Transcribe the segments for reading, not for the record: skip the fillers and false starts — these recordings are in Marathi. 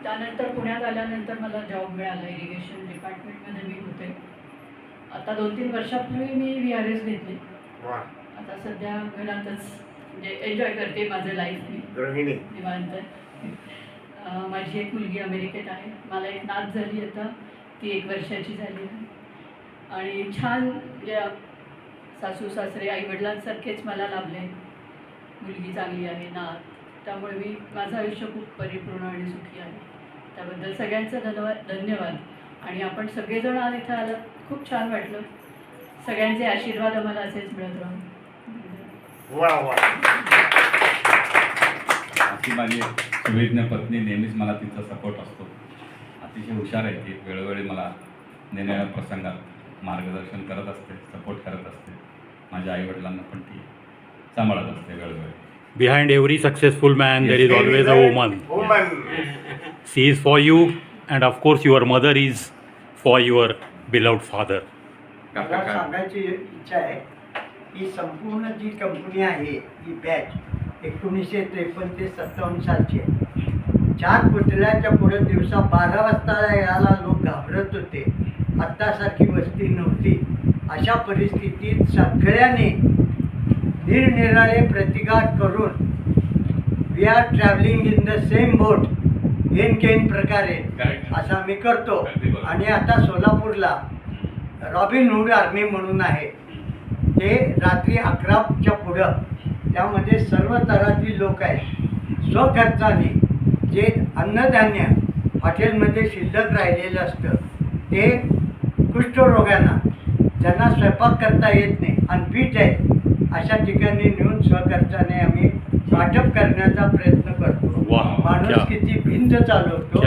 त्यानंतर पुण्यात आल्यानंतर मला जॉब मिळाला, इरिगेशन डिपार्टमेंटमध्ये मी होते. आता 2-3 वर्षापूर्वी मी VRS घेतली. आता सध्या घरातच म्हणजे एन्जॉय करते माझं लाईफ मी. गृहिणी निवांत. माझी एक मुलगी अमेरिकेत आहे. मला एक नात झाली आता, ती 1 वर्षाची झाली आहे. आणि छान या सासू सासरे आईवडिलांसारखेच मला लाभले. मुलगी चांगली आहे, नात. त्यामुळे मी माझं आयुष्य खूप परिपूर्ण आणि सुखी आहे. त्याबद्दल सगळ्यांचं धन्यवाद. आणि आपण सगळेजण आज इथं आलं, खूप छान वाटलं. सगळ्यांचे आशीर्वाद आम्हाला असेच मिळत राहून. वा वा. अशी माझी सुविज्ञ पत्नी नेहमीच मला तिचा सपोर्ट असतो. अतिशय हुशार आहे ती. वेळोवेळी मला निरनिराळ्या प्रसंगात मार्गदर्शन करत असते, सपोर्ट करत असते. माझ्या आईवडिलांना पण ती सांभाळत असते वेळोवेळी. Behind every successful man, there is always a woman. She is for you, and of course, your mother is for your beloved father. मला सांगायची इच्छा आहे की संपूर्ण जी कंपनी आहे ही बॅच 1953 ते 57 सालची आहे. 4 पुतळ्याच्या पुढे दिवसा 12 वाजता यायला लोक घाबरत होते. आत्तासारखी वस्ती नव्हती. अशा परिस्थितीत सगळ्यांनी निरनिराळे प्रतिकार करून we are travelling in the same boat केन प्रकारे असं आम्ही करतो. आणि आता सोलापूरला रॉबिनहूड आर्मी म्हणून आहे. ते रात्री 11च्या पुढं त्यामध्ये सर्व तऱ्हाची लोक आहेत. स्वखर्चाने जे अन्नधान्य हॉटेलमध्ये शिल्लक राहिलेलं असतं ते कुष्ठरोगांना, ज्यांना स्वयंपाक करता येत नाही, अनफिट आहे, अशा ठिकाणी नेऊन स्वखर्चाने आम्ही वाटप करण्याचा प्रयत्न करतो. माणूस किती भिंत चालवतो.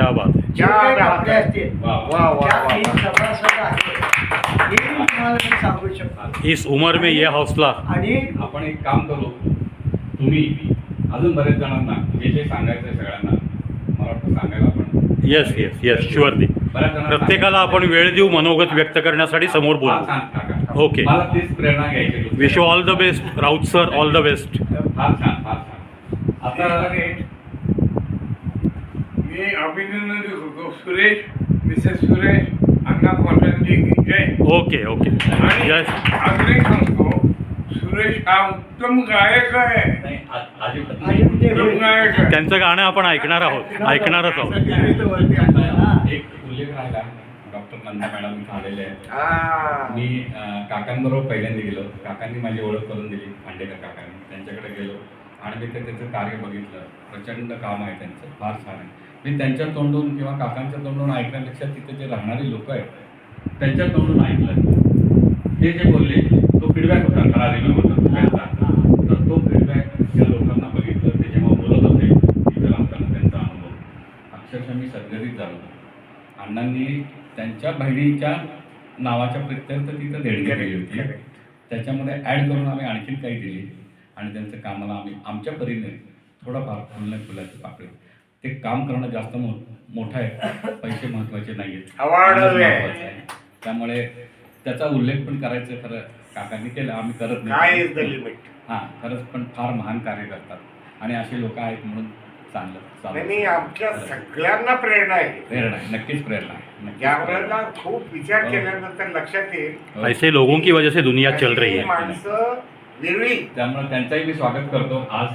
जे काही कपडे असतील त्या सभासद आहे हे तुम्हाला मी सांगू शकतो. इस उमर में ये हौसला. आणि आपण एक काम करू, तुम्ही अजून बरेच जणांना जे सांगायचं आहे सगळ्यांना मला वाटतं सांगायला आपण. Yes surely. प्रत्येकाला आपण वेळ देऊ मनोगत व्यक्त करण्यासाठी समोर बोलू. ओके. मला तीच प्रेरणा घ्यायची. Wish you all the best Raut sir. All the best. फार छान, फार छान. आता मी अभिनंदन करतो सुरेश, मिसेस सुरेश, अण्णा कॉन्फरन्सची जय. Okay okay. आणि यस. अजून एक सांगतो, सुरेश हा उत्तम गायक आहे. नाही, अजिबात आणि नाही. ते उत्तम गायक आहे. त्यांचं गाणं आपण ऐकणारच आहोत. एक उल्लेख राहिला, डॉक्टर नंदा मॅडम इथं आलेले आहेत. मी काकांबरोबर पहिल्यांदा गेलो. काकांनी माझी ओळख करून दिली, खांडेकर काकांनी. त्यांच्याकडे गेलो आणि मी त्याचं कार्य बघितलं. प्रचंड काम आहे त्यांचं, फार छान आहे. मी त्यांच्या तोंडून किंवा काकांच्या तोंडून ऐकण्यापेक्षा तिथे जे राहणारे लोक आहेत त्यांच्या तोंडून ऐकलं. ते जे बोलले तो फीडबॅक होता, खरा रिव्ह्यू होता त्यांचा. तर तो फीडबॅक ज्या लोकांना बघितलं ते जेव्हा बोलत होते तिथं राहताना त्यांचा अनुभव अक्षरशः मी सद्गतीत झालो. अण्णांनी त्यांच्या बहिणीच्या नावाच्या प्रत्यर्थ तिथं देणगी केली होती. त्याच्यामध्ये ॲड करून आम्ही आणखीन काही दिली आणि त्यांचं कामाला आम्ही आमच्या परीने थोडाफार फुलाची पाकळी. ते काम करणं जास्त मोठं आहे, पैसे महत्त्वाचे नाही आहेत. त्यामुळे त्याचा उल्लेख पण करायचं खरं काकांनी केलं, आम्ही करत नाही. हां, खरंच पण फार महान कार्य करतात आणि असे लोक आहेत म्हणून चांगलं. आमच्या सगळ्यांना प्रेरणा आहे. प्रेरणा आहे, नक्कीच प्रेरणा आहे. यावेळेला खूप विचार केल्यानंतर लक्षात येईल ऐसे लोगों की वजह से दुनिया चल रही है. माणसं वेगळी. त्यामुळे त्यांचाही मी स्वागत करतो आज.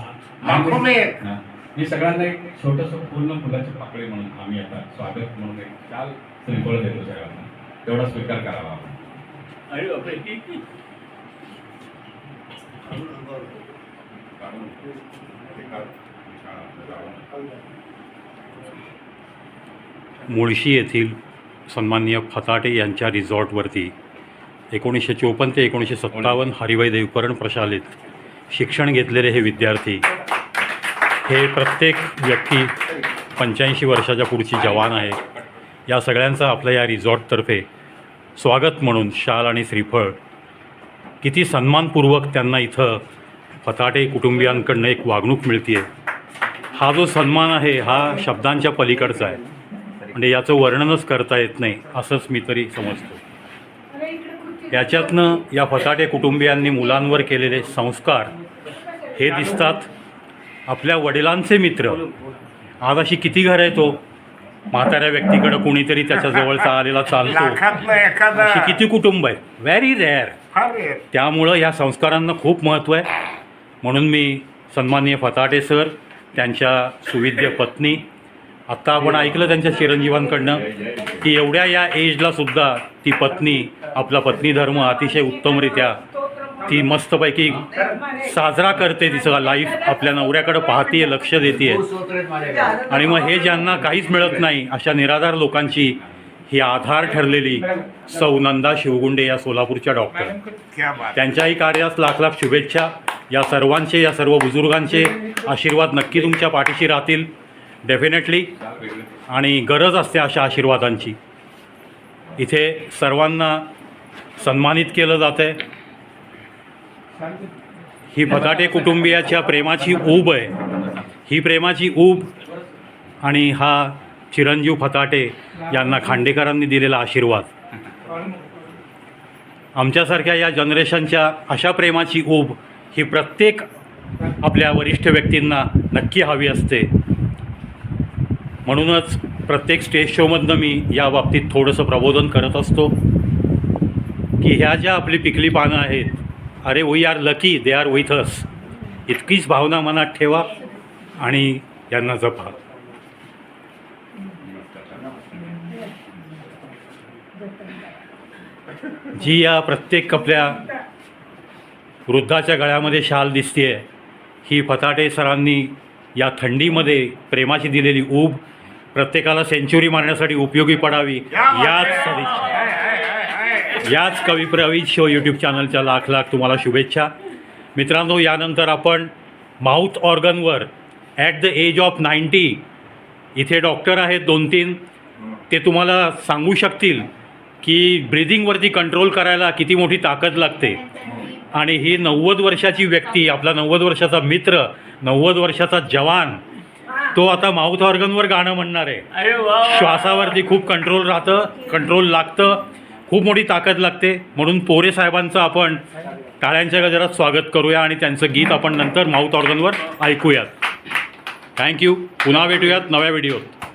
हां. मी सगळ्यांना एक छोटंसं पूर्ण फुलाची पाकळी म्हणून आम्ही आता स्वागत म्हणून एक चाल श्रीफळ देतो सगळ्यांना. तेवढा स्वीकार करावा आपण. मुळशी येथील सन्माननीय फताटे यांच्या रिसॉर्टवरती 1954 ते 1957 हरिभाई देवकरण प्रशालेत शिक्षण घेतलेले हे विद्यार्थी, हे प्रत्येक व्यक्ती 85 वर्षाच्या पुढची जवान आहे. या सगळ्यांचं आपल्या या रिसॉर्टतर्फे स्वागत म्हणून शाल आणि श्रीफळ, किती सन्मानपूर्वक त्यांना इथं फताटे कुटुंबियांकडनं एक वागणूक मिळते आहे. हा जो सन्मान आहे हा शब्दांच्या पलीकडचा आहे. म्हणजे याचं वर्णनच करता येत नाही असंच मी तरी समजतो. याच्यातनं या फताटे कुटुंबियांनी मुलांवर केलेले संस्कार हे दिसतात. आपल्या वडिलांचे मित्र, आज अशी किती घरं आहेत तो म्हाताऱ्या व्यक्तीकडं कुणीतरी त्याच्याजवळचा आलेला चालतो. लाखातलं एखादा अशी किती कुटुंब आहेत, व्हेरी रेअर. फार आहे. त्यामुळं या संस्कारांना खूप महत्त्व आहे. म्हणून मी सन्माननीय फताटे सर, त्यांच्या सुविद्य पत्नी, आत्ता आपण ऐकलं त्यांच्या चिरंजीवांकडनं की एवढ्या या एजला सुद्धा ती पत्नी आपला पत्नी धर्म अतिशय उत्तमरित्या ती मस्तपैकी साजरा करते, तिचं लाईफ आपल्या नवऱ्याकडं पाहतीये, लक्ष देते. आणि मग हे ज्यांना काहीच मिळत नाही अशा निराधार लोकांची ही आधार ठरलेली सौ नंदा शिवगुंडे या सोलापूरच्या डॉक्टर, क्या बात. त्यांच्याही कार्यास लाख लाख शुभेच्छा. या सर्वांचे, या सर्व बुजुर्गांचे आशीर्वाद नक्की तुमच्या पाठीशी राहतील डेफिनेटली, आणि गरज असते अशा आशीर्वादांची. इथे सर्वांना सन्मानित केलं जातं आहे. ही फताटे कुटुंबियाच्या प्रेमाची ऊब आहे, ही प्रेमाची ऊब आणि हा चिरंजीव फताटे यांना खांडेकरांनी दिलेला आशीर्वाद. आमच्यासारख्या या जनरेशनच्या अशा प्रेमाची ऊब ही प्रत्येक आपल्या वरिष्ठ व्यक्तींना नक्की हवी असते. म्हणूनच प्रत्येक स्टेज शोमधनं मी या बाबतीत थोडंसं प्रबोधन करत असतो की ह्या ज्या आपली पिकली पानं आहेत, अरे we are lucky they are with us, इतकीच भावना मनात ठेवा आणि यांना जपा. जी या प्रत्येक आपल्या वृद्धाच्या गळ्यामध्ये शाल दिसते, ही फताटे सरांनी या थंडीमध्ये प्रेमाची दिलेली ऊब प्रत्येकाला सेंचुरी मारण्यासाठी उपयोगी पडावी याच सदिच्छा. याच कवी प्रवीण शो यूट्यूब चॅनलच्या लाख लाख तुम्हाला शुभेच्छा. मित्रांनो, यानंतर आपण माउथ ऑर्गनवर ॲट द एज ऑफ 90 इथे डॉक्टर आहेत 2-3, ते तुम्हाला सांगू शकतील की ब्रिदिंगवरती कंट्रोल करायला किती मोठी ताकद लागते. आणि ही 90 वर्षाची व्यक्ती, आपला 90 वर्षाचा मित्र, 90 वर्षाचा जवान, तो आता माउथ ऑर्गनवर गाणं म्हणणार आहे. श्वासावरती खूप कंट्रोल राहतं, कंट्रोल लागतं, खूप मोठी ताकद लागते. म्हणून पोरे साहेबांचं आपण टाळ्यांच्या गजरात स्वागत करूया आणि त्यांचं गीत आपण नंतर माउथ ऑर्गनवर ऐकूयात. थँक्यू. पुन्हा भेटूयात नव्या व्हिडिओत.